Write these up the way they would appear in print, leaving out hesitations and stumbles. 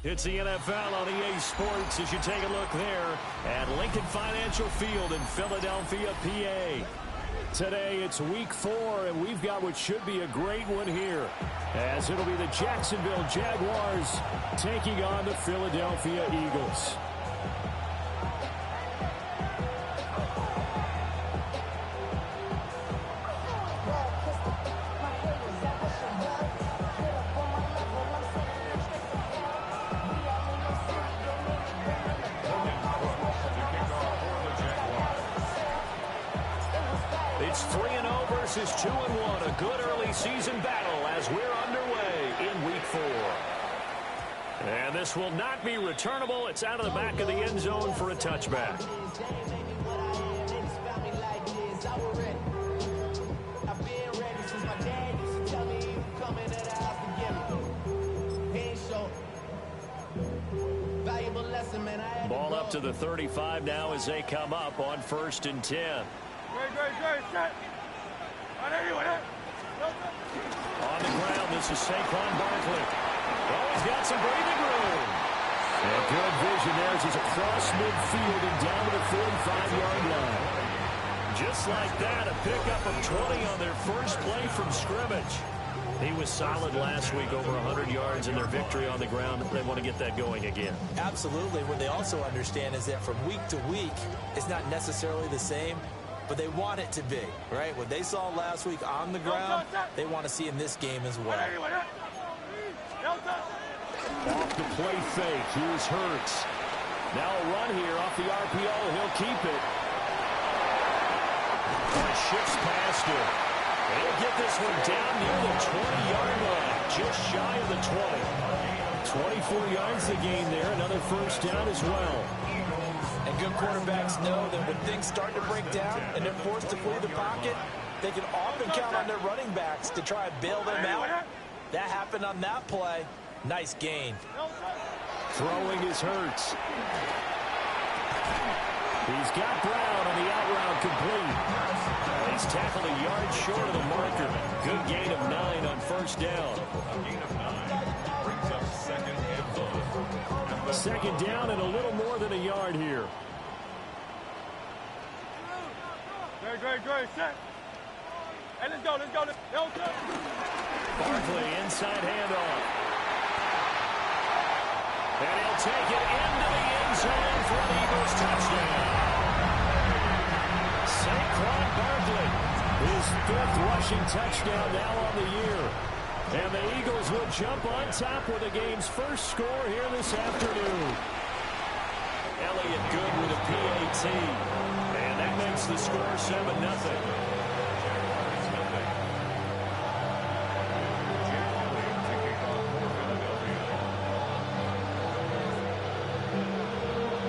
It's the NFL on EA Sports as you take a look there at Lincoln Financial Field in Philadelphia, PA. Today it's week 4, and we've got what should be a great one here, as it'll be the Jacksonville Jaguars taking on the Philadelphia Eagles. It's 3-0 versus 2-1, a good early season battle as we're underway in week 4. And this will not be returnable. It's out of the back of the end zone for a touchback. Ball up to the 35 now as they come up on 1st and 10. On the ground, this is Saquon Barkley. Oh, he's got some breathing room. And good vision there as he's across midfield and down to the 45-yard line. Just like that, a pickup of 20 on their first play from scrimmage. He was solid last week, over 100 yards in their victory on the ground. They want to get that going again. Absolutely. What they also understand is that from week to week, it's not necessarily the same, but they want it to be, right? What they saw last week on the ground, they want to see in this game as well. Off the play fake, here's Hurts. Now a run here off the RPO, he'll keep it. And shifts past him. He'll get this one down near the 20-yard line, just shy of the 20. 24 yards to gain there, another first down as well. And good quarterbacks know that when things start to break down and they're forced to flee the pocket, they can often count on their running backs to try and bail them out. That happened on that play. Nice gain. Throwing is Hurts. He's got Brown on the out route complete. He's tackled a yard short of the marker. Good gain of 9 on first down. Second down and a little more than a yard here. Great. Set. Hey, let's go. Barkley, inside handoff. And he'll take it into the end zone for an Eagles touchdown. Saquon Barkley, his 5th rushing touchdown now on the year. And the Eagles will jump on top with the game's first score here this afternoon. Elliott good with a PAT. And that makes the score 7-0.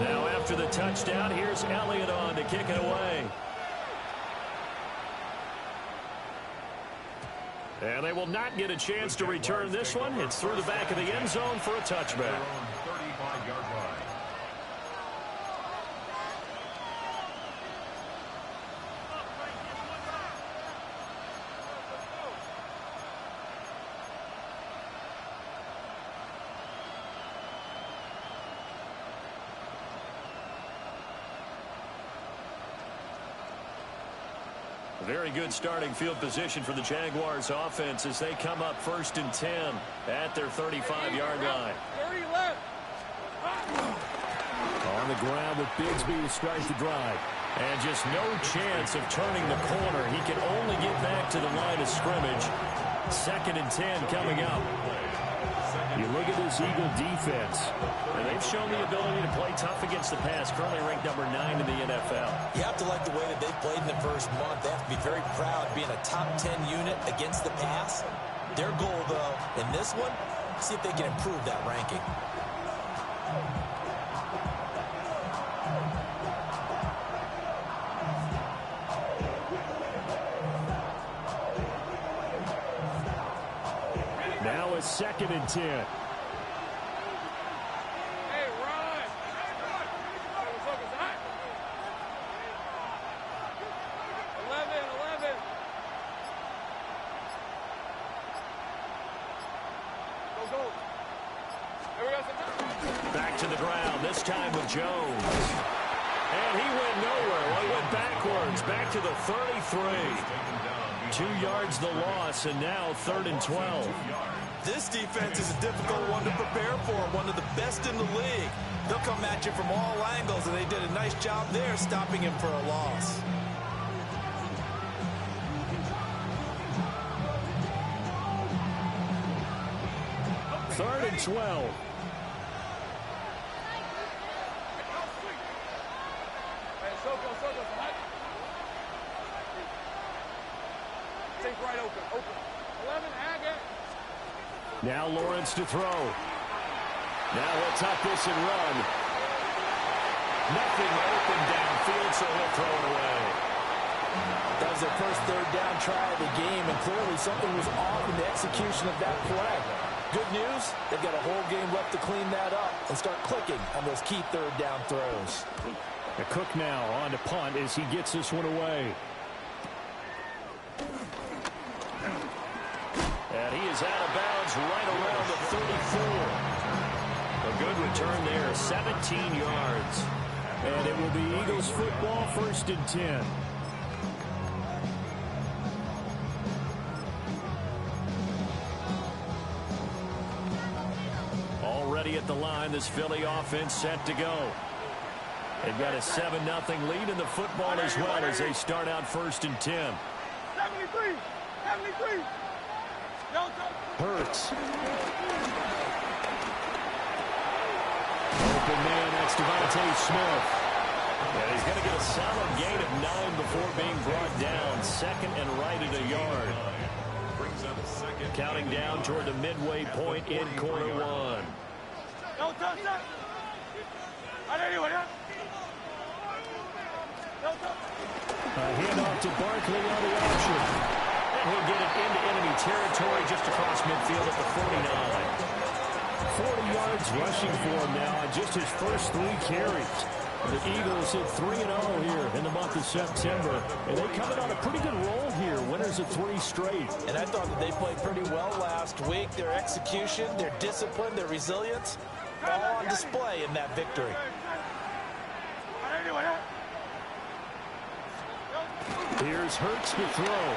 Now after the touchdown, here's Elliott on to kick it away. And they will not get a chance to return this one. It's through the back of the end zone for a touchback. 35-yard line. Very good starting field position for the Jaguars offense as they come up 1st and 10 at their 35-yard line. On the ground with Bigsby to start the drive. And just no chance of turning the corner. He can only get back to the line of scrimmage. 2nd and 10 coming up. You look at this Eagle defense, and they've shown the ability to play tough against the pass, currently ranked number 9 in the NFL. You have to like the way that they've played in the first month. They have to be very proud of being a top 10 unit against the pass. Their goal, though, in this one, see if they can improve that ranking. Now it's 2nd and 10. Hey, run. Focus. 11. Go. There we go. time with Jones. And he went nowhere. Well, he went backwards, back to the 33. 2 yards the loss, and now 3rd and 12. This defense is a difficult one to prepare for, one of the best in the league. They'll come at you from all angles, and they did a nice job there stopping him for a loss. Third and 12. Take right open. 11, Haggett. Now Lawrence to throw. Now he'll tuck this and run. Nothing open downfield, so he'll throw it away. That was their first 3rd down try of the game, and clearly something was off in the execution of that play. Good news, they've got a whole game left to clean that up and start clicking on those key 3rd down throws. A Cook now on to punt as he gets this one away. And he is out of bounds right around the 34. A good return there, 17 yards. And it will be Eagles football, 1st and 10. Already at the line, this Philly offense set to go. They've got a 7-0 lead in the football as well as they start out 1st and 10. 73. Hurts. Open man, that's Devontae Smith. And he's going to get a solid gain of 9 before being brought down. 2nd and right at a yard. Counting down toward the midway point in quarter 1. No touch that. A handoff to Barkley on the option. And he'll get it into enemy territory just across midfield at the 49. 40 yards rushing for him now on just his first 3 carries. The Eagles hit 3-0 here in the month of September. And they come in on a pretty good roll here. Winners of 3 straight. And I thought that they played pretty well last week. Their execution, their discipline, their resilience, all on display in that victory. Here's Hurts to throw.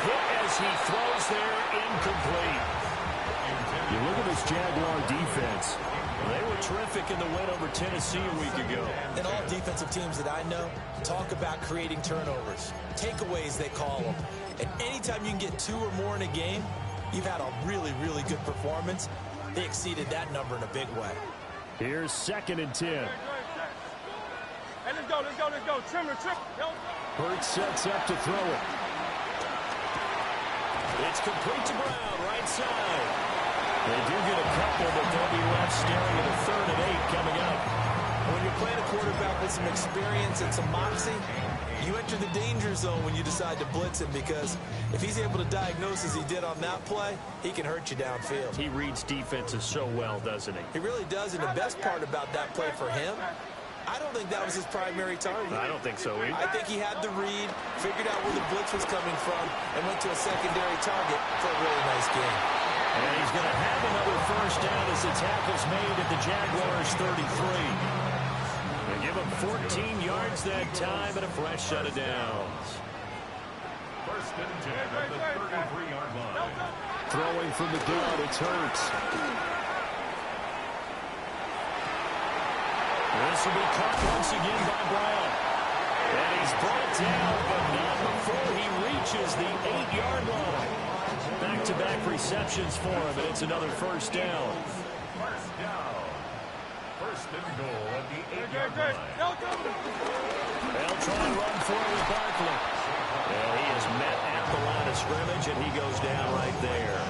Hit as he throws there, incomplete. You look at this Jaguar defense. They were terrific in the win over Tennessee a week ago. And all defensive teams that I know talk about creating turnovers. Takeaways, they call them. And anytime you can get 2 or more in a game, you've had a really, really good performance. They exceeded that number in a big way. Here's 2nd and 10. Hey, let's go. Trimmer. Hurts sets up to throw it. It's complete to Brown, right side. They do get a couple, but they'll be left staring at a 3rd and 8 coming up. When you're playing a quarterback with some experience and some moxie, you enter the danger zone when you decide to blitz him, because if he's able to diagnose as he did on that play, he can hurt you downfield. He reads defenses so well, doesn't he? He really does, and the best part about that play for him, I don't think that was his primary target. I don't think so either. I think he had the read, figured out where the blitz was coming from, and went to a secondary target for a really nice game. And he's going to have another 1st down as the tackle's made at the Jaguars' 33. They give him 14 yards that time and a fresh set of downs. 1st and 10 at the 33-yard line. Throwing from the gun, it's Hurts. This will be caught once again by Brown. And he's brought down, but not before he reaches the 8-yard line. Back-to-back receptions for him, and it's another 1st down. 1st down. 1st and goal at the 8-yard line. They'll try and run for it with Barkley. And he is met at the line of scrimmage, and he goes down right there.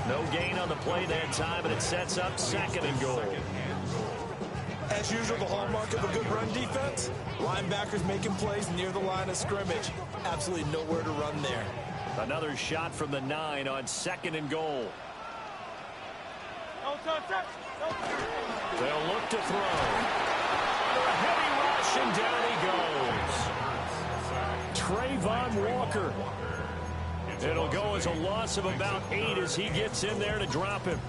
No gain on the play that time, and it sets up 2nd and goal. As usual, the hallmark of a good run defense, linebackers making plays near the line of scrimmage. Absolutely nowhere to run there. Another shot from the 9 on 2nd and goal. They'll look to throw. A heavy rush, and down he goes. Trayvon Walker. It'll go as a loss of about 8 as he gets in there to drop him.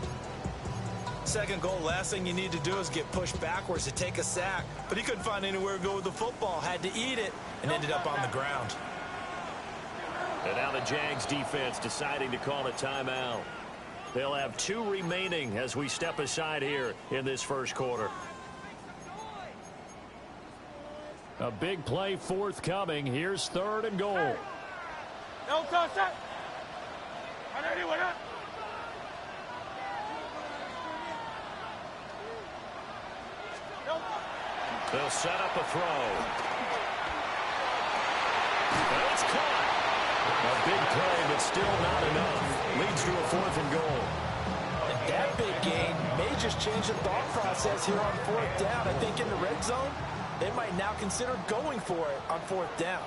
Second goal, last thing you need to do is get pushed backwards to take a sack. But he couldn't find anywhere to go with the football. Had to eat it and ended up on the ground. And now the Jags defense deciding to call a timeout. They'll have 2 remaining as we step aside here in this first quarter. A big play forthcoming. Here's 3rd and goal. No touch that. Anyway, They'll set up a throw. And it's caught. A big play, but still not enough. Leads to a 4th and goal. And that big gain may just change the thought process here on 4th down. I think in the red zone, they might now consider going for it on 4th down.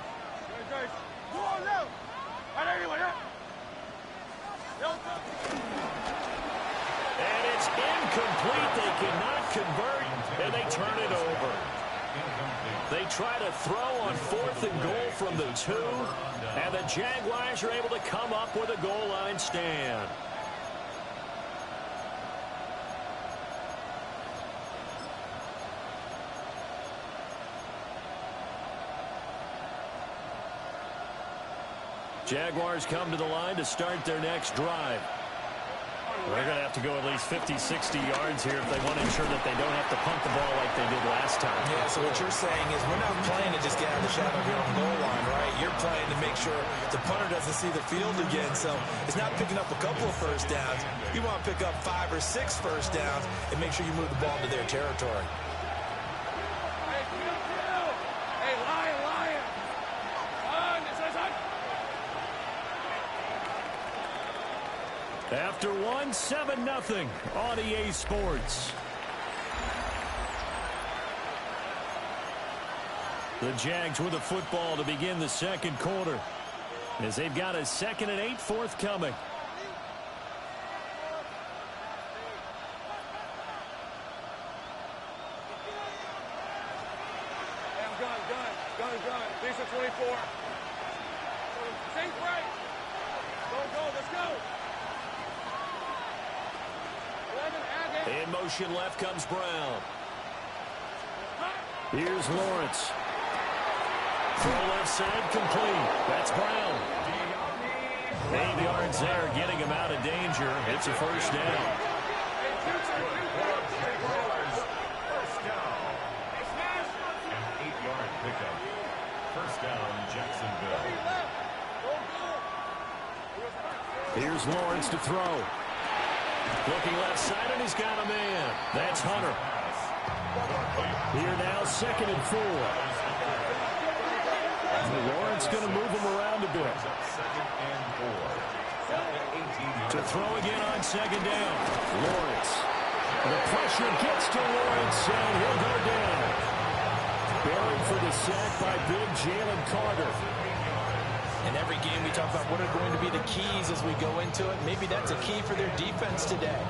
And it's incomplete. They cannot convert, and they turn it over. They try to throw on 4th and goal from the 2, and the Jaguars are able to come up with a goal line stand. Jaguars come to the line to start their next drive. They're going to have to go at least 50, 60 yards here if they want to ensure that they don't have to punt the ball like they did last time. Yeah, so what you're saying is we're not playing to just get out of the shadow of your own goal line, right? You're playing to make sure the punter doesn't see the field again. So it's not picking up a couple of first downs. You want to pick up 5 or 6 first downs and make sure you move the ball into their territory. Hey, lion. After 1, 7-0 on EA Sports. The Jags with the football to begin the second quarter, as they've got a 2nd and 8 forthcoming. Gun. Lisa 24. Safe right. Go, let's go. In motion left comes Brown. Here's Lawrence. Throw left side complete. That's Brown. 8 yards there, getting him out of danger. It's a first down. First down. An 8-yard pickup. First down, Jacksonville. Here's Lawrence to throw. Looking left side, and he's got a man. That's Hunter. Here now, 2nd and 4. Lawrence going to move him around a bit. 2nd and 4. To throw again on 2nd down. Lawrence. The pressure gets to Lawrence, and he'll go down. Buried for the sack by big Jalen Carter. In every game we talk about what are going to be the keys as we go into it. Maybe that's a key for their defense today.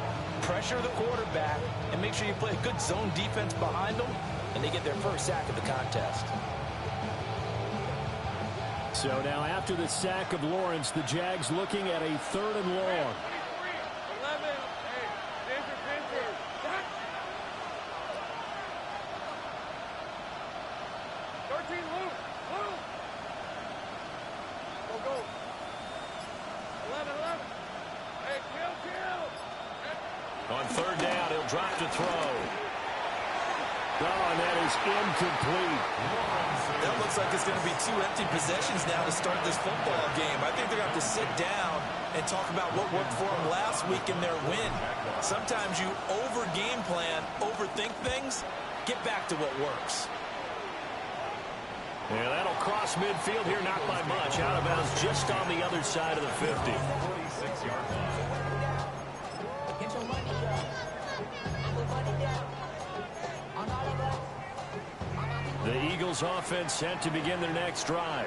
Pressure the quarterback and make sure you play a good zone defense behind them, and they get their first sack of the contest. So now after the sack of Lawrence, the Jags looking at a 3rd and long. 11. Hey, Ginger. 13, Luke. Go. 11. Hey, kill. On 3rd down, he'll drop to throw. Oh, and that is incomplete. That looks like it's going to be 2 empty possessions now to start this football game. I think they're going to have to sit down and talk about what worked for them last week in their win. Sometimes you over-game plan, overthink things, get back to what works. Yeah, that'll cross midfield here, not by much. Out of bounds just on the other side of the 50. 46-yard line. The Eagles offense set to begin their next drive.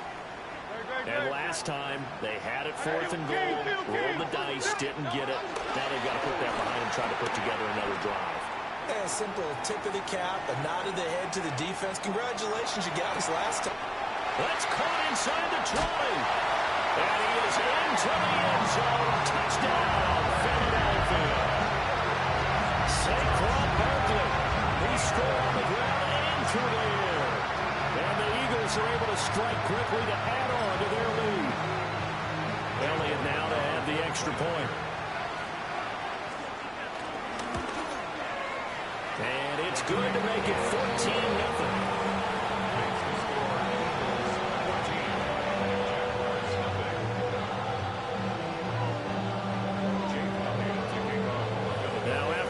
And last time, they had it 4th and goal, rolled the dice, didn't get it. Now they've got to put that behind them, try to put together another drive. A simple tip of the cap, a nod of the head to the defense. Congratulations, you got us last time. That's caught inside the 20. And he is into the end zone. Touchdown, Philadelphia. score on the ground and through the air. And the Eagles are able to strike quickly to add on to their lead. Elliott now to have the extra point. And it's good to make it 14-0.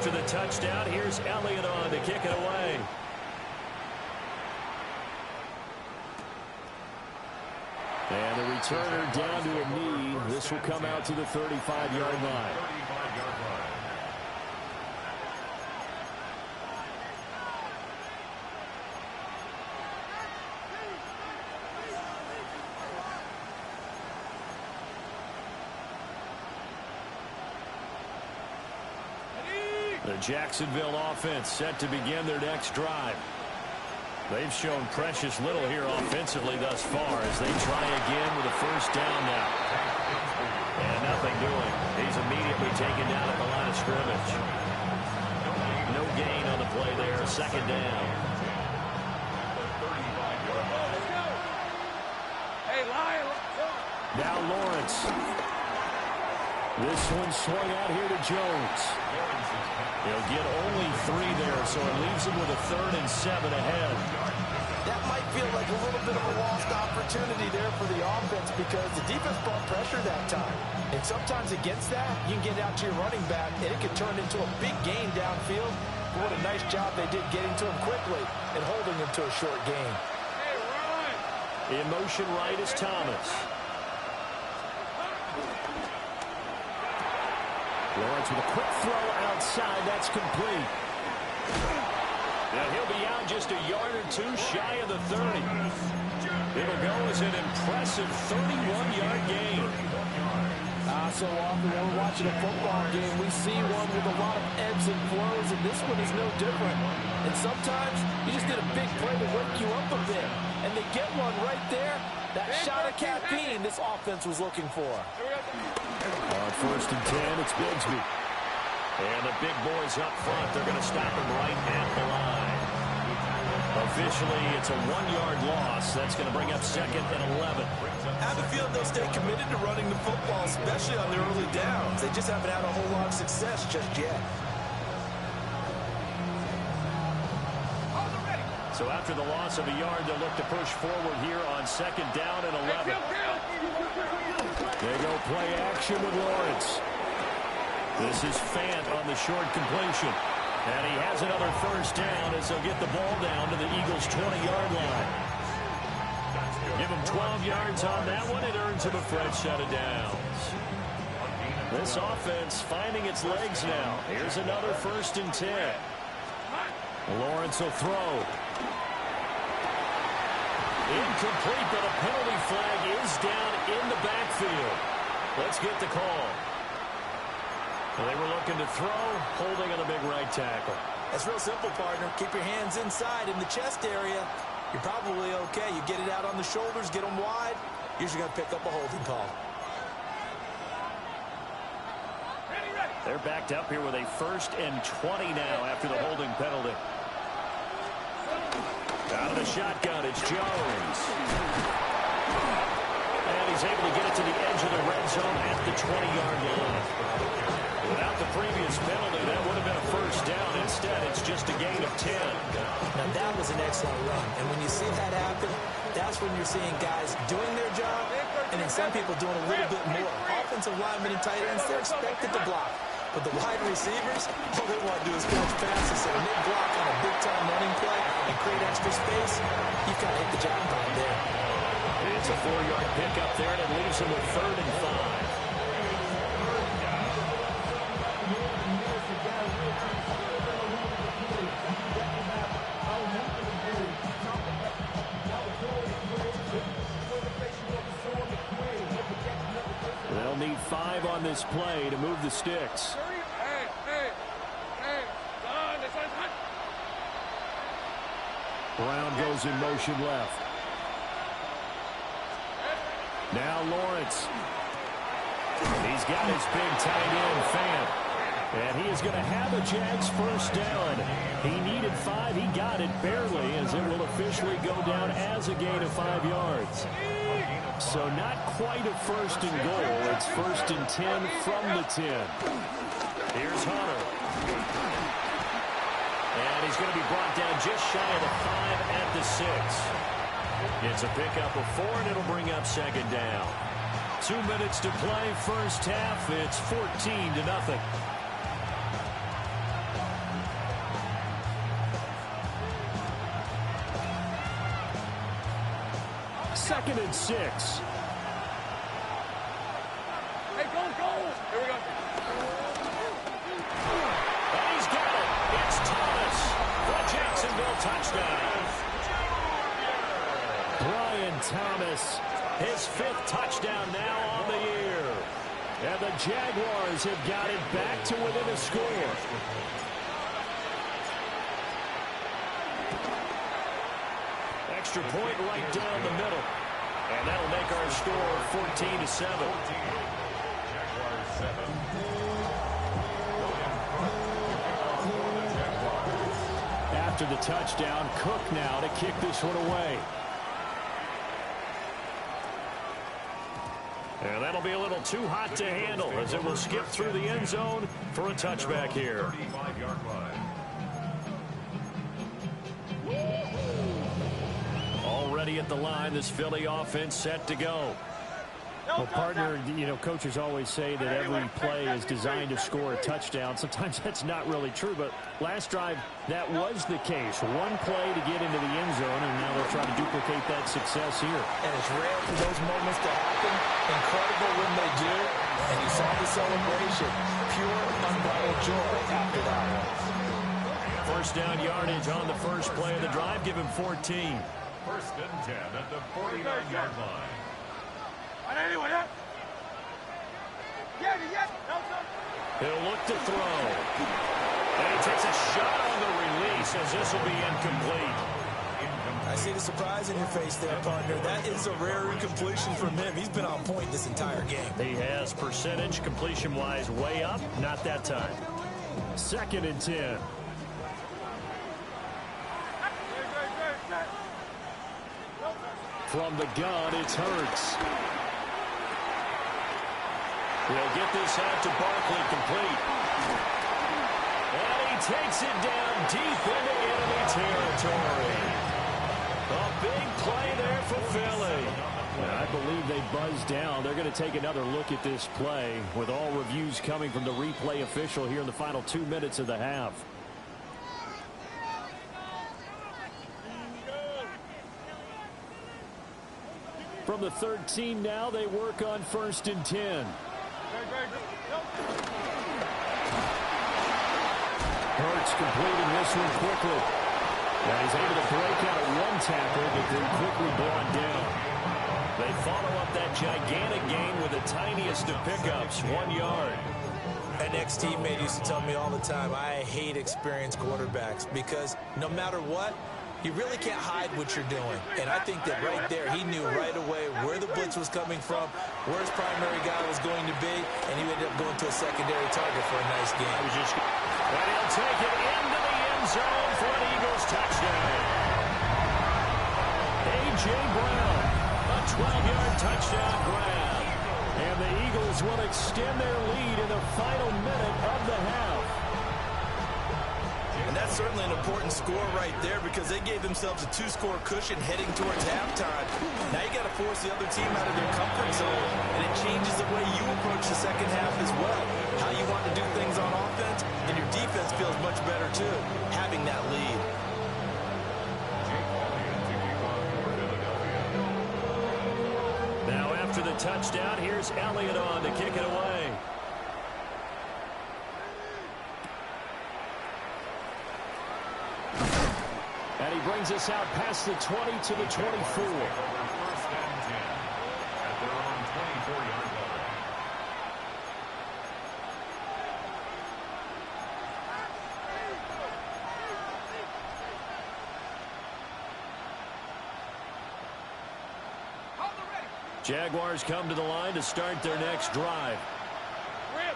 After the touchdown, here's Elliott on to kick it away. And the returner down to a knee. This will come out to the 35-yard line. The Jacksonville offense set to begin their next drive. They've shown precious little here offensively thus far as they try again with a first down now. And nothing doing. He's immediately taken down at the line of scrimmage. No gain on the play there. Second down. Now Lawrence. This one swung out here to Jones. He'll get only 3 there, so it leaves him with a 3rd and 7 ahead. That might feel like a little bit of a lost opportunity there for the offense because the defense brought pressure that time. And sometimes against that, you can get out to your running back, and it can turn into a big gain downfield. But what a nice job they did getting to him quickly and holding him to a short gain. In motion right is Thomas. Lawrence with a quick throw outside. That's complete. Now he'll be out just a yard or 2 shy of the 30. It'll go as an impressive 31-yard gain. So often when we're watching a football game, we see one with a lot of ebbs and flows, and this one is no different. And sometimes you just need a big play to wake you up a bit. And they get one right there. That shot of caffeine this offense was looking for. On 1st and 10, it's Bigsby. And the big boys up front, they're going to stop him right at the line. Officially, it's a 1-yard loss. That's going to bring up 2nd and 11. I have a feeling they'll stay committed to running the football, especially on their early downs. They just haven't had a whole lot of success just yet. So after the loss of a yard, they'll look to push forward here on 2nd down and 11. They go play action with Lawrence. This is Fant on the short completion. And he has another first down as they'll get the ball down to the Eagles' 20-yard line. Give him 12 yards on that one. It earns him a fresh set of downs. This offense finding its legs now. Here's another 1st and 10. Lawrence will throw. Incomplete, but a penalty flag is down in the backfield. Let's get the call. They were looking to throw, holding on a big right tackle. That's real simple, partner. Keep your hands inside in the chest area. You're probably okay. You get it out on the shoulders, get them wide. Usually going to pick up a holding call. They're backed up here with a 1st and 20 now after the holding penalty. Out of the shotgun, it's Jones. And he's able to get it to the edge of the red zone at the 20-yard line. Without the previous penalty, that would have been a first down. Instead, it's just a gain of 10. Now, that was an excellent run. And when you see that happen, that's when you're seeing guys doing their job and then some people doing a little bit more. Offensive linemen and tight ends, they're expected to block. But the wide receivers, all they want to do is catch passes. So when they block on a big-time running play and create extra space, you've got to hit the jackpot there. It's a 4-yard pickup there, and it leaves him with 3rd and 5. They'll need 5 on this play to move the sticks. Brown goes in motion left. Now Lawrence. He's got his big tight end, Fant. And he is going to have a Jags first down. He needed 5. He got it barely, as it will officially go down as a gain of 5 yards. So not quite a first and goal. It's first and 10 from the 10. Here's Hunter. And he's going to be brought down just shy of the 5 at the 6. It's a pickup of 4, and it'll bring up second down. 2 minutes to play, first half. It's 14-0. Second and 6. Hey, go! Here we go. And he's got it. It's Thomas for a Jacksonville touchdown. Brian Thomas, his 5th touchdown now on the year. And the Jaguars have got it back to within a score. Extra point right down the middle. And that'll make our score 14-7. Jaguars 7. After the touchdown, Cook now to kick this one away. And that'll be a little too hot to handle, as it will skip through the end zone for a touchback here. 35-yard line. Already at the line, this Philly offense set to go. Well, partner, you know, coaches always say that every play is designed to score a touchdown. Sometimes that's not really true, but last drive, that was the case. One play to get into the end zone, and now they'll try to duplicate that success here. And it's rare for those moments to happen. Incredible when they do. And you saw the celebration. Pure, unbridled joy after that one. First down yardage on the first play of the drive. Give him 14. First and 10 at the 49-yard line. He'll look to throw. And he takes a shot on the release, as this will be incomplete. I see the surprise in your face there, partner. That is a rare incompletion from him. He's been on point this entire game. He has percentage completion-wise way up. Not that time. Second and 10. From the gun, it's Hurts. He'll get this out to Barkley, complete. And he takes it down deep into enemy territory. A big play there for Philly. I believe they buzzed down. They're going to take another look at this play, with all reviews coming from the replay official here in the final 2 minutes of the half. From the 13 now, they work on first and 10. Hurts completing this one quickly. Now he's able to break out of one tackle, but then quickly brought down. They follow up that gigantic gain with the tiniest of pickups, 1 yard. An ex-teammate used to tell me all the time, I hate experienced quarterbacks because no matter what, you really can't hide what you're doing. And I think that right there, he knew right away where the blitz was coming from, where his primary guy was going to be, and he ended up going to a secondary target for a nice game. And he'll take it into the end zone for an Eagles touchdown. A.J. Brown, a 12-yard touchdown grab. And the Eagles will extend their lead in the final minute of the half. And that's certainly an important score right there because they gave themselves a 2-score cushion heading towards halftime. Now you got to force the other team out of their comfort zone, and it changes the way you approach the second half as well. How you want to do things on offense, and your defense feels much better too, having that lead. Now after the touchdown, here's Elliott on to kick it away. And he brings us out past the 20 to the 24. First and 10 at their own 24-yard line. Jaguars come to the line to start their next drive.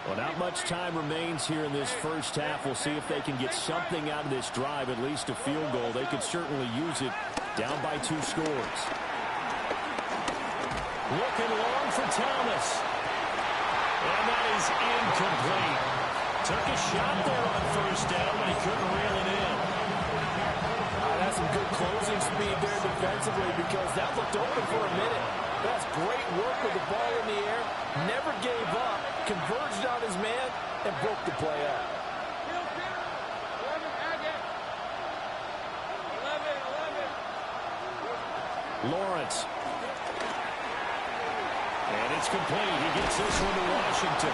Well, not much time remains here in this first half. We'll see if they can get something out of this drive, at least a field goal. They could certainly use it down by 2 scores. Looking long for Thomas. And that is incomplete. Took a shot there on first down, but he couldn't reel it in. That's some good closing speed there defensively because that looked open for a minute. That's great work with the ball in the air. Never gave up, converged on his man, and broke the play up. 11. Lawrence. And it's complete. He gets this one to Washington.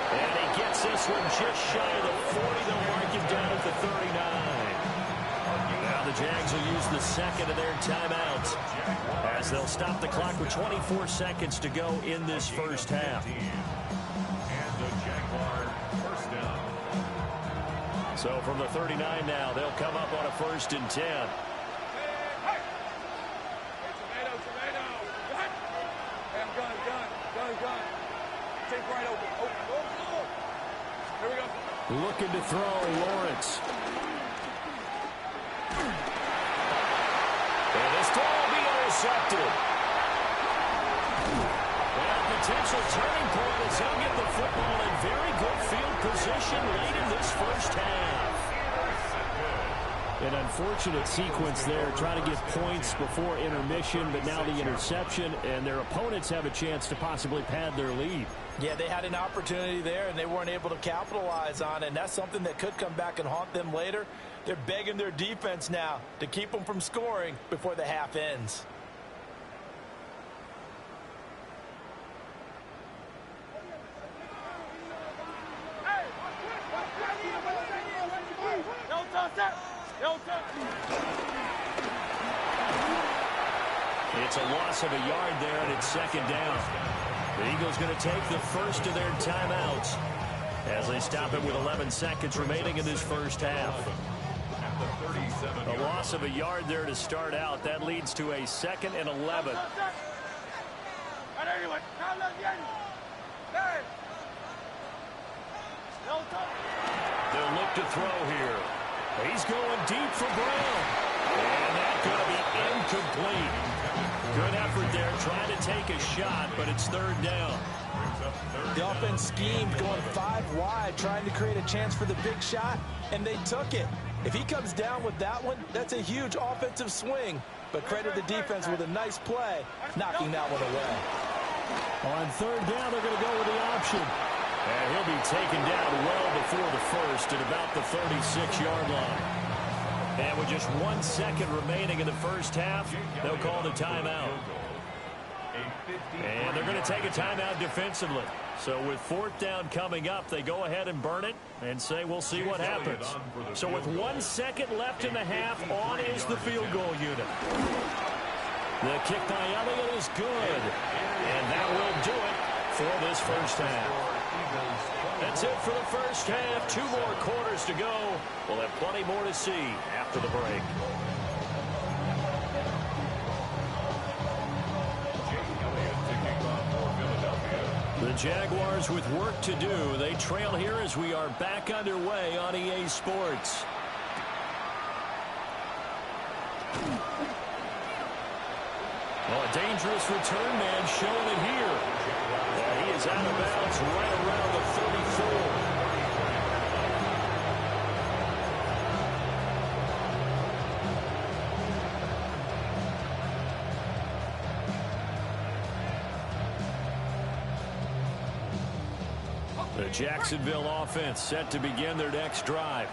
And he gets this one just shy of the 40. They'll mark him down at the 39. Now the Jags will use the second of their timeouts as they'll stop the clock with 24 seconds to go in this first half. And the Jaguar first down. So from the 39 now, they'll come up on a 1st and 10. Take right open. Here we go. Looking to throw, Lawrence. And this ball will be intercepted. And potential turning point as he'll get the football in very good field position late in this first half. An unfortunate sequence there, trying to get points before intermission, but now the interception, and their opponents have a chance to possibly pad their lead. Yeah, they had an opportunity there, and they weren't able to capitalize on it, and that's something that could come back and haunt them later. They're begging their defense now to keep them from scoring before the half ends. It's a loss of a yard there, and it's 2nd down. The Eagles going to take the first of their timeouts as they stop it with 11 seconds remaining in this first half. A loss of a yard there to start out. That leads to a 2nd and 11. They'll look to throw here. He's going deep for Brown. And that's going to be incomplete. Good effort there, trying to take a shot, but it's 3rd down. The offense schemed going 5 wide, trying to create a chance for the big shot, and they took it. If he comes down with that one, that's a huge offensive swing. But credit the defense with a nice play, knocking that one away. On 3rd down, they're going to go with the option. And he'll be taken down well before the first at about the 36-yard line. And with just 1 second remaining in the first half, they'll call the timeout. And they're going to take a timeout defensively. So with 4th down coming up, they go ahead and burn it and say, we'll see what happens. So with 1 second left in the half, on is the field goal unit. The kick by Elliott is good. And that will do it for this first half. That's it for the first half. 2 more quarters to go. We'll have plenty more to see after the break. The Jaguars with work to do. They trail here as we are back underway on EA Sports. Oh, a dangerous return man showing it here. Yeah, he is out of bounds right around the 34. The Jacksonville offense set to begin their next drive.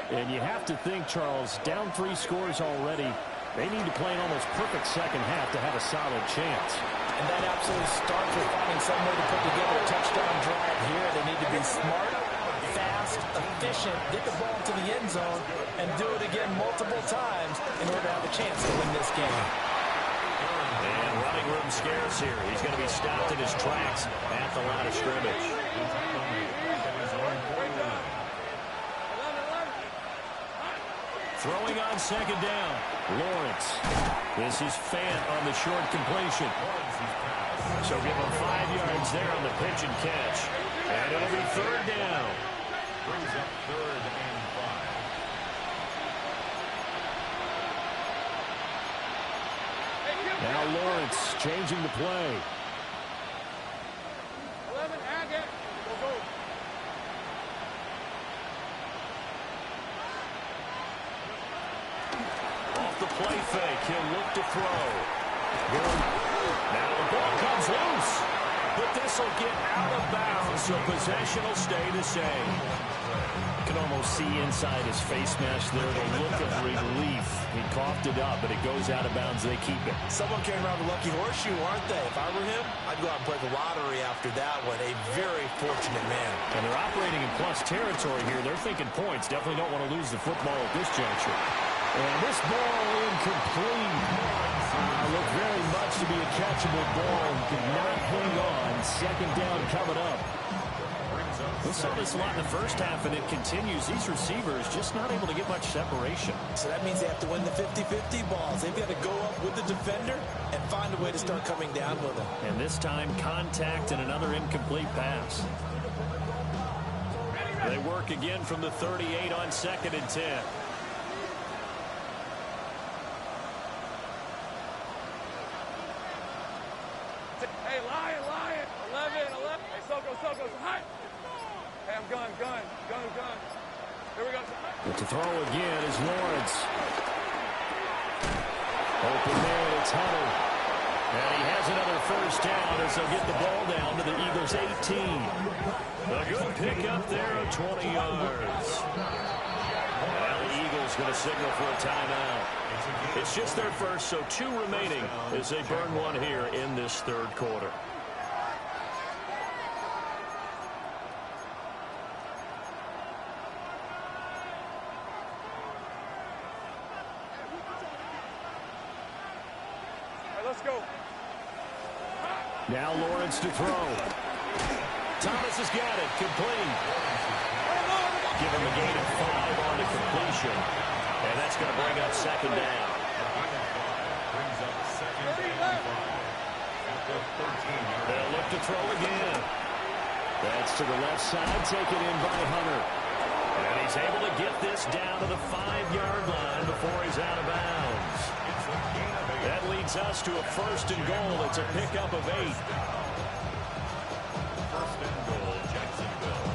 And you have to think, Charles, down 3 scores already. They need to play an almost perfect second half to have a solid chance. And that absolutely starts with finding some way to put together a touchdown drive here. They need to be smart, fast, efficient, get the ball to the end zone, and do it again multiple times in order to have a chance to win this game. And running room scarce here. He's going to be stopped in his tracks at the line of scrimmage. Throwing on 2nd down. Lawrence. This is Fant on the short completion. So give him 5 yards there on the pitch and catch. And it'll be third down. Brings up 3rd and 5. Now Lawrence changing the play. 11, add it. Go, go. Off the play fake, he'll look to throw. Now the ball comes loose. But this will get out of bounds, so possession will stay the same. You can almost see inside his face mask there the look of relief. He coughed it up, but it goes out of bounds. They keep it. Someone carrying around a lucky horseshoe, aren't they? If I were him, I'd go out and play the lottery after that one. A very fortunate man. And they're operating in plus territory here. They're thinking points. Definitely don't want to lose the football at this juncture. And this ball incomplete. Looked very much to be a catchable ball and could not hang on. Second down coming up. We saw this a lot in the first half, and it continues. These receivers just not able to get much separation. So that means they have to win the 50-50 balls. They've got to go up with the defender and find a way to start coming down with them. And this time, contact and another incomplete pass. They work again from the 38 on 2nd and 10. Hey, Lion. 11. Hey, Soko. Hot. Hey, I'm gun. Here we go. But to throw again is Lawrence. Open man, it's Hunter. And he has another first down as they'll get the ball down to the Eagles' 18. A good pickup there of 20 yards. Now the Eagles going to signal for a timeout. It's just their first, so 2 remaining as they burn one here in this 3rd quarter. Let's go. Now Lawrence to throw. Thomas has got it. Complete. Give him a gain of 5 on the completion. And that's going to bring up 2nd down. Brings up 2nd and 5. At the 13-yard. They'll look to throw again. That's to the left side, taken in by Hunter. And he's able to get this down to the 5-yard line before he's out of bounds. That leads us to a 1st and goal. It's a pickup of 8. 1st and goal, Jacksonville.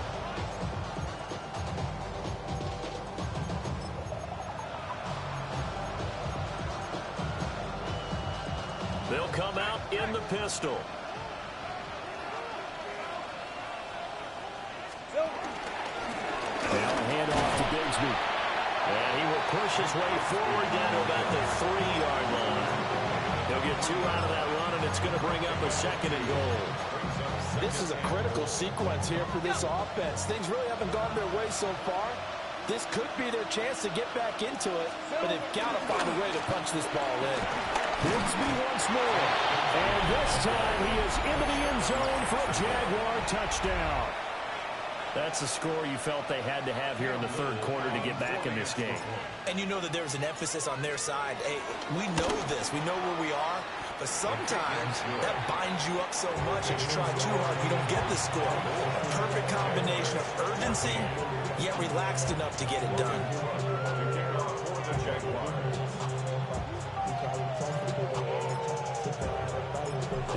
They'll come out in the pistol. Now a handoff to Bigsby. And he will push his way forward down to about the 3-yard line. He'll get 2 out of that run, and it's going to bring up a 2nd and goal. This is a critical sequence here for this offense. Things really haven't gone their way so far. This could be their chance to get back into it, but they've got to find a way to punch this ball in. Bigsby once more. And this time he is into the end zone for a Jaguar touchdown. That's the score you felt they had to have here in the 3rd quarter to get back in this game. And you know that there's an emphasis on their side. Hey, we know this. We know where we are. But sometimes that binds you up so much that you try too hard, you don't get the score. A perfect combination of urgency, yet relaxed enough to get it done.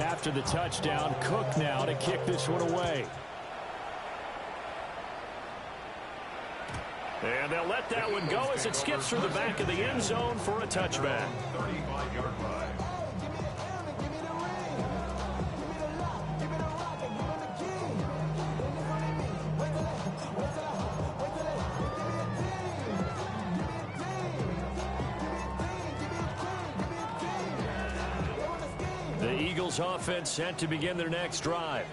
After the touchdown, Cook now to kick this one away. And they'll let that one go as it skips through the back of the end zone for a touchback. 35-yard line. The Eagles offense set to begin their next drive.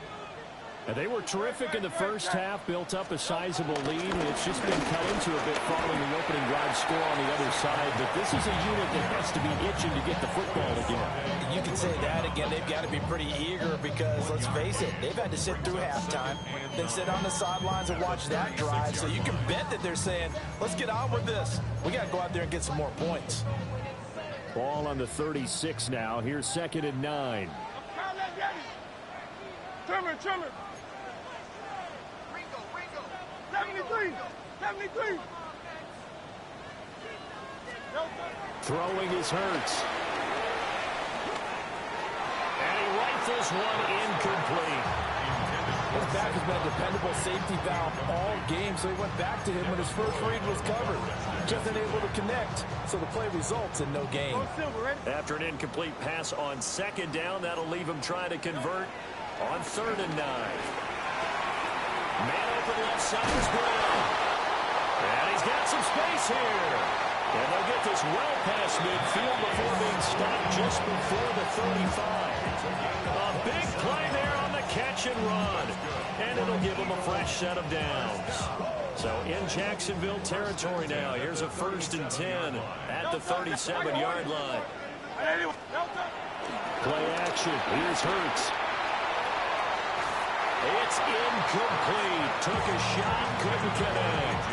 And they were terrific in the first half, built up a sizable lead, and it's just been cut into a bit following the opening drive score on the other side. But this is a unit that has to be itching to get the football again. You can say that again. They've got to be pretty eager because, let's face it, they've had to sit through halftime, then sit on the sidelines and watch that drive. So you can bet that they're saying, let's get on with this. We got to go out there and get some more points. Ball on the 36 now. Here's 2nd and 9. Trimmer. 73. 73. Throwing is Hurts. And he rifles one incomplete. His back has been a dependable safety valve all game, so he went back to him when his first read was covered. Just unable to connect, so the play results in no gain. After an incomplete pass on second down, that'll leave him trying to convert on 3rd and 9. Man open left side is Brown. And he's got some space here. And they'll get this well past midfield before being stopped just before the 35. A big play there on the catch and run. And it'll give them a fresh set of downs. So in Jacksonville territory now. Here's a 1st and 10 at the 37-yard line. Play action. Here's Hurts. It's incomplete. Took a shot, couldn't connect.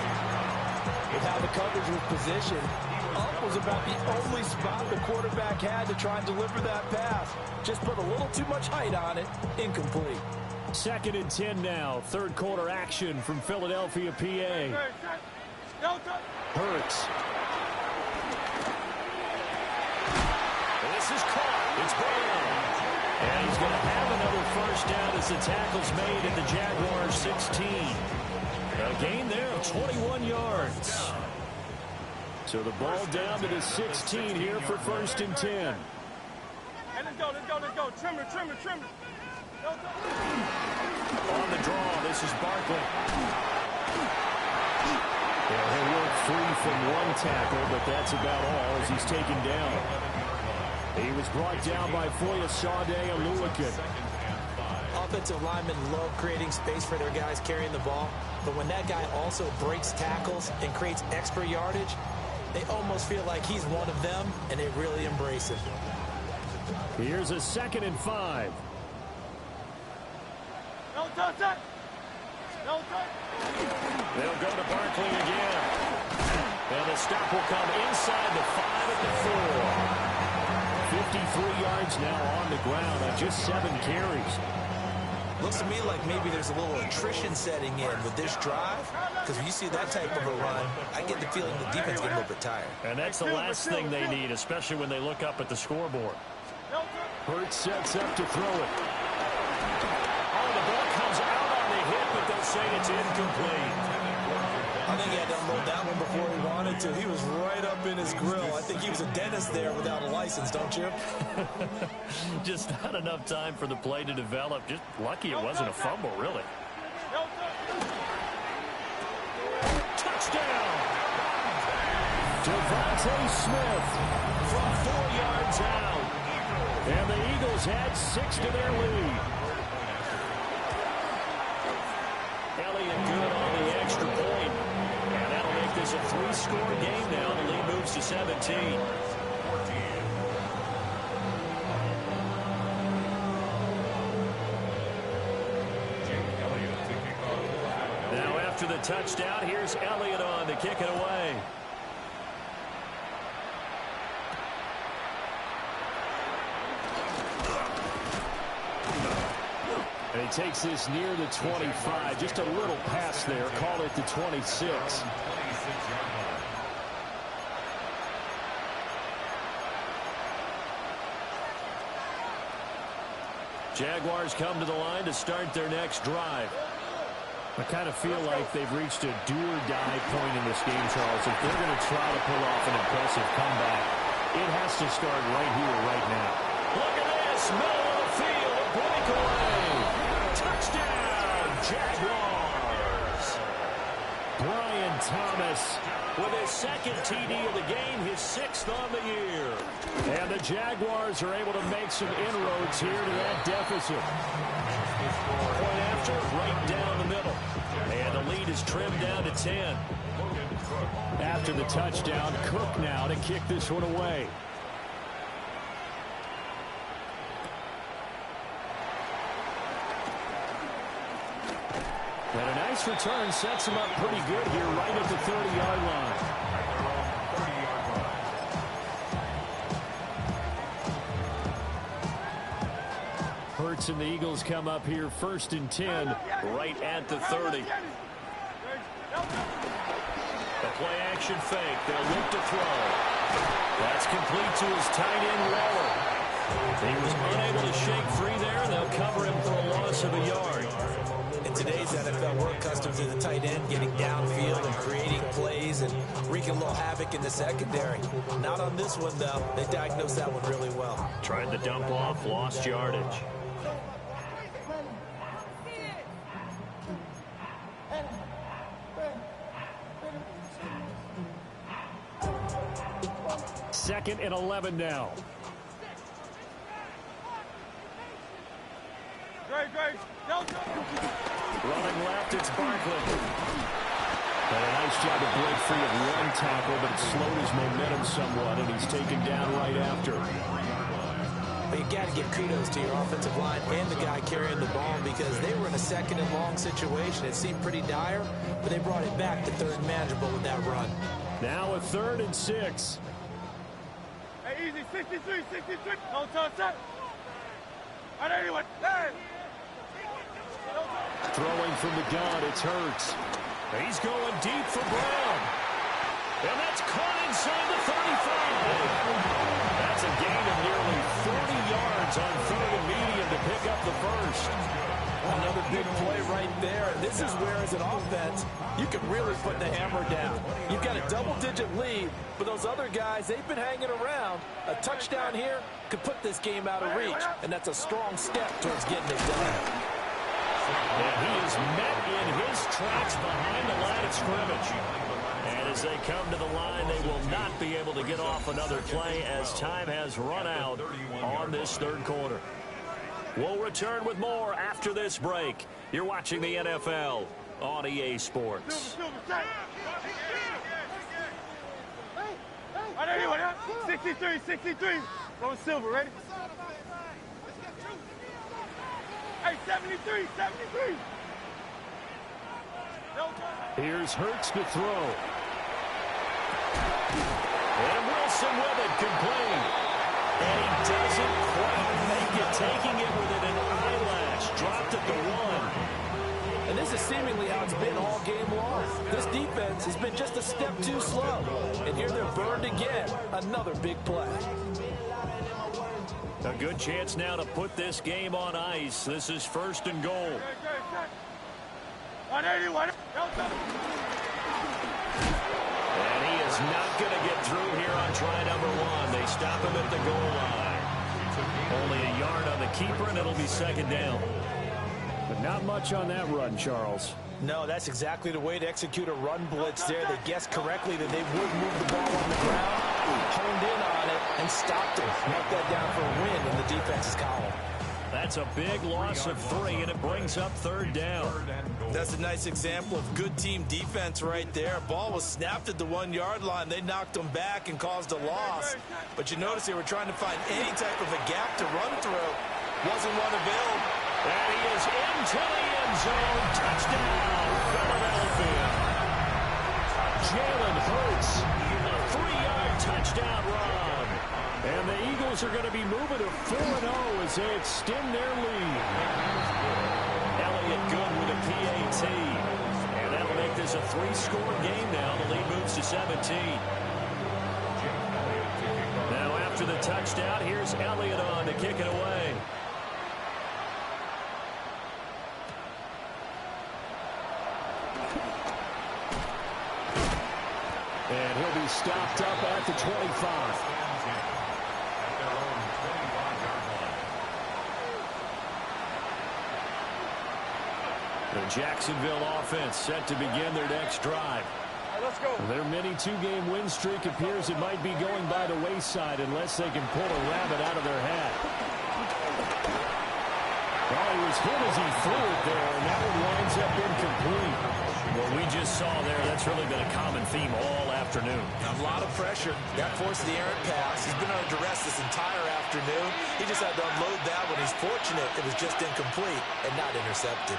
With how the coverage was positioned, up was about the only spot the quarterback had to try and deliver that pass. Just put a little too much height on it. Incomplete. 2nd and 10 now. 3rd quarter action from Philadelphia, PA. Hurts. This is caught. It's Brown. And he's going to have another 1st down as the tackle's made at the Jaguars' 16. A gain there of 21 yards. So the ball down to the 16 here for 1st and 10. Hey, let's go. Trimmer. On the draw, this is Barkley. Yeah, he'll work free from one tackle, but that's about all as he's taken down. He was brought down by Foyesade and Lewican. Offensive linemen love creating space for their guys carrying the ball, but when that guy also breaks tackles and creates extra yardage, they almost feel like he's one of them, and they really embrace him. Here's a 2nd and 5. No touch. They'll go to Barkley again. And the stop will come inside the 5 at the 4. 53 yards now on the ground on just 7 carries. Looks to me like maybe there's a little attrition setting in with this drive, because when you see that type of a run, I get the feeling the defense getting a little bit tired. And that's the last thing they need, especially when they look up at the scoreboard. Hurts sets up to throw it. Oh, the ball comes out on the hit, but they'll say it's incomplete. I think he had to unload that one before he wanted to. He was right up in his grill. I think he was a dentist there without a license, don't you? Just not enough time for the play to develop. Just lucky it wasn't a fumble, really. Touchdown! Devontae Smith from 4 yards out. And the Eagles add 6 to their lead. Elliott good on the extra point. And that'll make this a 3-score game now. The lead moves to 17. Now after the touchdown, here's Elliott on to kick it away. And he takes this near the 25. Just a little pass there. Call it the 26. Jaguars come to the line to start their next drive. I kind of feel like they've reached a do-or-die point in this game, Charles. If they're going to try to pull off an impressive comeback, it has to start right here, right now. Look at this. Middle of the field. A breakaway. Touchdown, Jaguars. Brian Thomas with his 2nd TD of the game, his 6th on the year. And the Jaguars are able to make some inroads here to that deficit. Point after, right down the middle. And the lead is trimmed down to 10. After the touchdown, Cook now to kick this one away. And a nice return sets him up pretty good here right at the 30-yard line. Hurts and the Eagles come up here 1st and 10 right at the 30. play-action fake. They'll look to throw. That's complete to his tight end, Waller. He was unable to shake free there. They'll cover him for a loss of a yard. In today's NFL, we're accustomed to the tight end getting downfield and creating plays and wreaking a little havoc in the secondary. Not on this one, though. They diagnosed that one really well. Tried the dump off, lost yardage. Second and 11 now. Running left, it's Barkley. But a nice job to break free of one tackle, but it slowed his momentum somewhat, and he's taken down right after. But you got to give kudos to your offensive line and the guy carrying the ball because they were in a second and long situation. It seemed pretty dire, but they brought it back to third and manageable with that run. Now a 3rd and 6. Hey, easy, 63, 63. Don't touch that. All right, anyone. Hey. Throwing from the gun, it's Hurts. He's going deep for Brown. And that's caught inside the 35. That's a gain of nearly 40 yards on 3rd and medium to pick up the first. Another big play right there. And this is where, as an offense, you can really put the hammer down. You've got a double-digit lead, but those other guys, they've been hanging around. A touchdown here could put this game out of reach, and that's a strong step towards getting it done. And he is met in his tracks behind the line of scrimmage. And as they come to the line, they will not be able to get off another play as time has run out on this 3rd quarter. We'll return with more after this break. You're watching the NFL on EA Sports. All right, anyone. 63, 63. Going silver, ready? Hey, 73, 73. Here's Hurts to throw. And Wilson with it, complete. And he doesn't quite make it, taking it within an eyelash. Dropped at the 1. And this is seemingly how it's been all game long. This defense has been just a step too slow. And here they're burned again. Another big play. A good chance now to put this game on ice. This is 1st and goal. 181. And he is not going to get through here on try number 1. They stop him at the goal line. Only a yard on the keeper, and it'll be 2nd down. But not much on that run, Charles. No, that's exactly the way to execute a run blitz there. They guessed correctly that they would move the ball on the ground, honed in on it, and stopped it. Marked that down for a win in the defense's column. That's a big loss of 3, and it brings up 3rd down. That's a nice example of good team defense right there. Ball was snapped at the 1-yard line. They knocked them back and caused a loss. But you notice they were trying to find any type of a gap to run through. Wasn't one available. And he is into the end zone. Touchdown, Philadelphia. Jalen Hurts, a 3-yard touchdown run. And the Eagles are going to be moving to 4-0 as they extend their lead. Elliott good with a PAT. And that'll make this a 3-score game now. The lead moves to 17. Now after the touchdown, here's Elliott on to kick it away. And he'll be stopped up at the 25. The Jacksonville offense set to begin their next drive. Let's go. Their mini 2-game win streak appears it might be going by the wayside unless they can pull a rabbit out of their hat. Well, he was hit as he threw it there, and that one winds up incomplete. What we just saw there, that's really been a common theme all afternoon. A lot of pressure. That forced the errant pass. He's been under duress this entire afternoon. He just had to unload that one. He's fortunate it was just incomplete and not intercepted.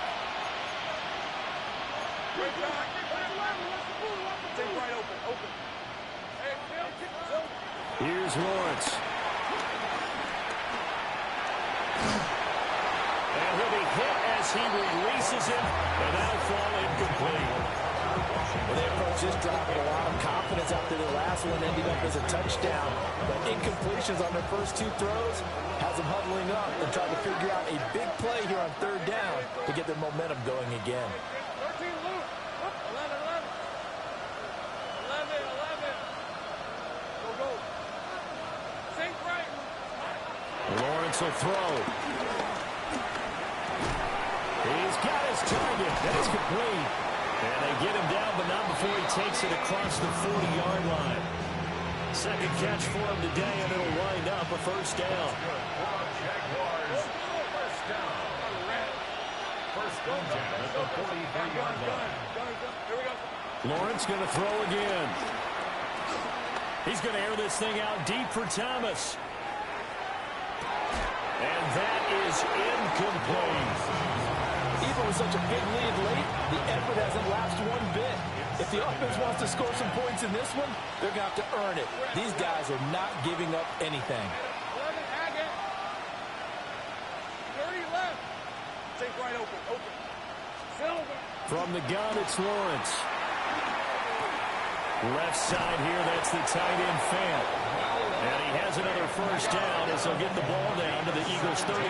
Here's Lawrence. And he'll be hit as he releases it, and that'll fall incomplete. Well, they approached this drive with a lot of confidence after their last one ended up as a touchdown. But incompletions on their first two throws has them huddling up and trying to figure out a big play here on third down to get their momentum going again. 13, Luke. 11, 11. 11, 11. Go, go. Sink right. Lawrence will throw. He's got his target. That's complete. And they get him down, but not before he takes it across the 40-yard line. Second catch for him today, and it'll wind up a first down. Jaguars, first down. First down at the 43-yard line. Here we go. Lawrence going to throw again. He's going to air this thing out deep for Thomas. And that is incomplete. Even with such a big lead late, the effort hasn't lasted one bit. If the offense wants to score some points in this one, they're going to have to earn it. These guys are not giving up anything. 11, Haggett. 30 left. Sink right open. Silver. From the gun, it's Lawrence. Left side here, that's the tight end Fant. And he has another first down as he'll get the ball down to the Eagles' 39.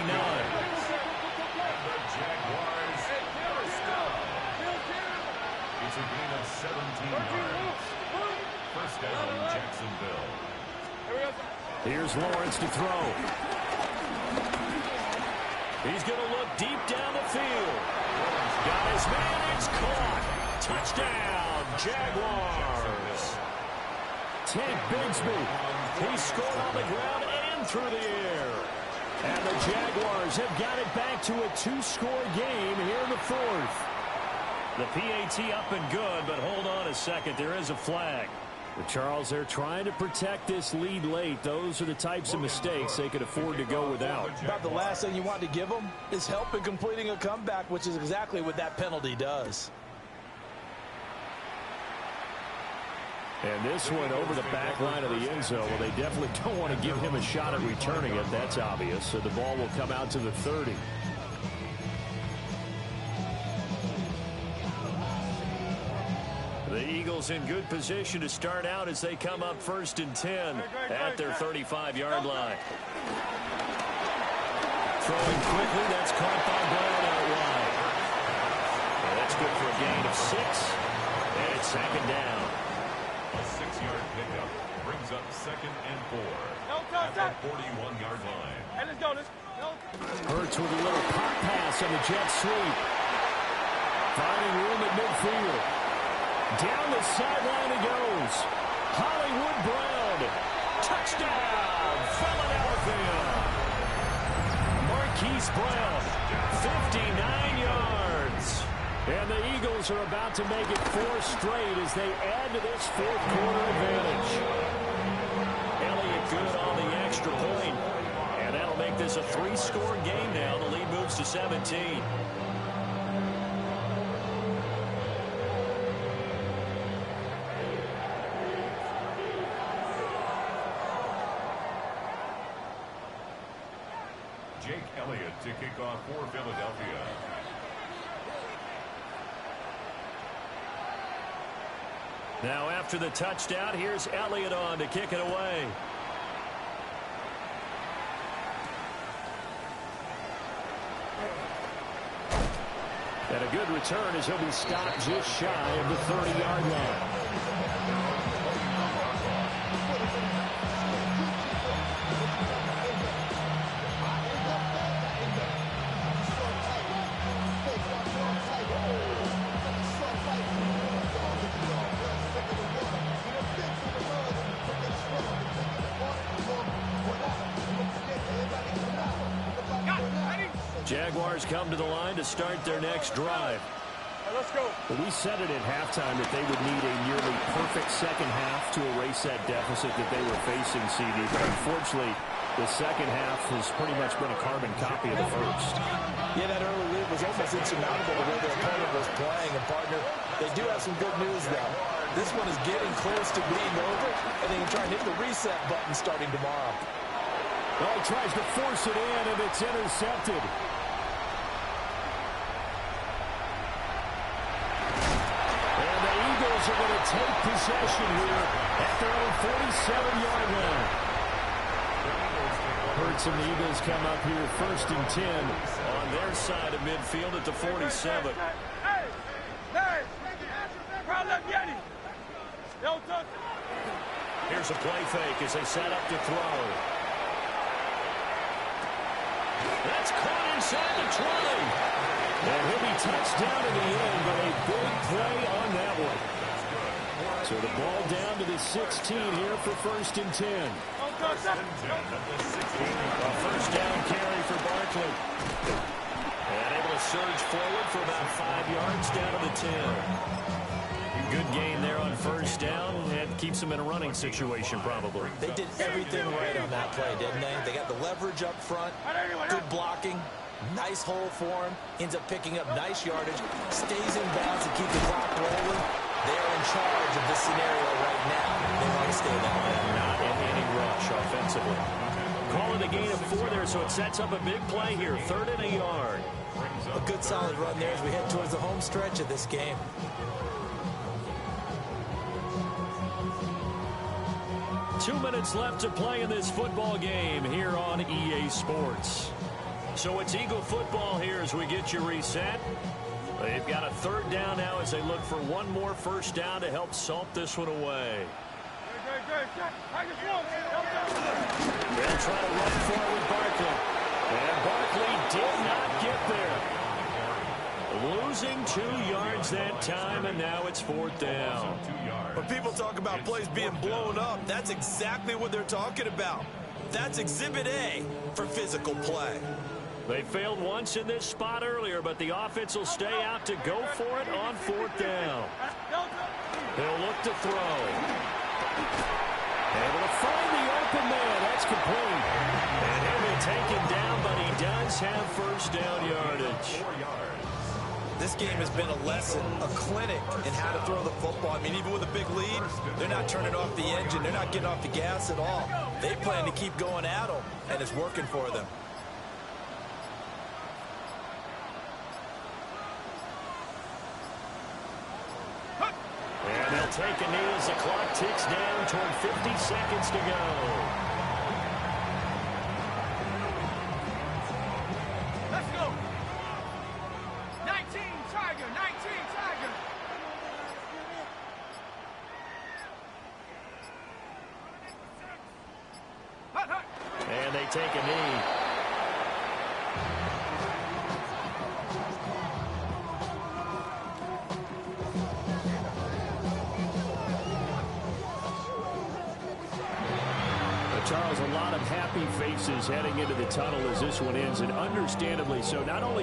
Jaguars, first down. It's a gain of 17 yards. First down, Jacksonville. Here's Lawrence to throw. He's going to look deep down the field. Got his man, it's caught. Touchdown, Jaguars. Tank Bigsby. He scored on the ground and through the air. And the Jaguars have got it back to a two-score game here in the fourth. The PAT up and good, but hold on a second. There is a flag. The Charles, they're trying to protect this lead late. Those are the types of mistakes they could afford to go without. About the last thing you want to give them is help in completing a comeback, which is exactly what that penalty does. And this one over the back line of the end zone. Well, they definitely don't want to give him a shot at returning it. That's obvious. So the ball will come out to the 30. The Eagles in good position to start out as they come up 1st and 10 at their 35-yard line. Throwing quickly, that's caught by Brown out wide. And that's good for a gain of 6. And it's second down. A 6-yard pickup brings up 2nd and 4 at the 41-yard line. Hey, let's go. Hurts with a little pop pass on the jet sweep. Finding room at midfield. Down the sideline he goes. Hollywood Brown. Touchdown, Philadelphia. Marquise Brown, 59 yards. And the Eagles are about to make it 4 straight as they add to this fourth quarter advantage. Elliott good on the extra point. And that'll make this a 3-score game now. The lead moves to 17. Jake Elliott to kick off for Philadelphia. Now after the touchdown, here's Elliott on to kick it away. And a good return as he'll be stopped just shy of the 30-yard line. Jaguars come to the line to start their next drive. Let's go. Well, we said it at halftime that they would need a nearly perfect second half to erase that deficit that they were facing, CD. But unfortunately, the second half has pretty much been a carbon copy of the first. Yeah, that early lead was almost insurmountable the way their opponent was playing. And, partner, they do have some good news, though. This one is getting close to being over, and they can try and hit the reset button starting tomorrow. Well, he tries to force it in, and it's intercepted. And they are going to take possession here at their own 47-yard line. Hurts and the Eagles come up here 1st and 10 on their side of midfield at the 47. Here's a play fake as they set up to throw. That's caught inside the 20. And he'll be touched down in the end, but a big play on that one. So the ball down to the 16 here for 1st and 10. A first down carry for Barkley. And able to surge forward for about 5 yards down to the 10. Good gain there on first down. And keeps them in a running situation, probably. They did everything right on that play, didn't they? They got the leverage up front, good blocking, nice hole for him, ends up picking up nice yardage, stays in bounds to keep the clock rolling. They are in charge of this scenario right now. They want to stay that way. Not in any rush offensively. Call it a gain of 4 there, so it sets up a big play here. 3rd and a yard. A good solid run there as we head towards the home stretch of this game. Two minutes left to play in this football game here on EA Sports. So it's Eagle football here as we get you reset. They've got a 3rd down now as they look for one more first down to help salt this one away. They'll try to run for it with Barkley. And Barkley did not get there. Losing 2 yards that time, and now it's 4th down. When people talk about plays being blown up, that's exactly what they're talking about. That's Exhibit A for physical play. They failed once in this spot earlier, but the offense will stay out to go for it on 4th down. They'll look to throw. Able to find the open man. That's complete. And he'll be taken down, but he does have first down yardage. This game has been a lesson, a clinic in how to throw the football. I mean, even with a big lead, they're not turning off the engine. They're not getting off the gas at all. They plan to keep going at them, and it's working for them. And they'll take a knee as the clock ticks down toward 50 seconds to go. Let's go. 19 Tiger, 19 Tiger. And they take a knee. Charles, a lot of happy faces heading into the tunnel as this one ends, and understandably so. Not only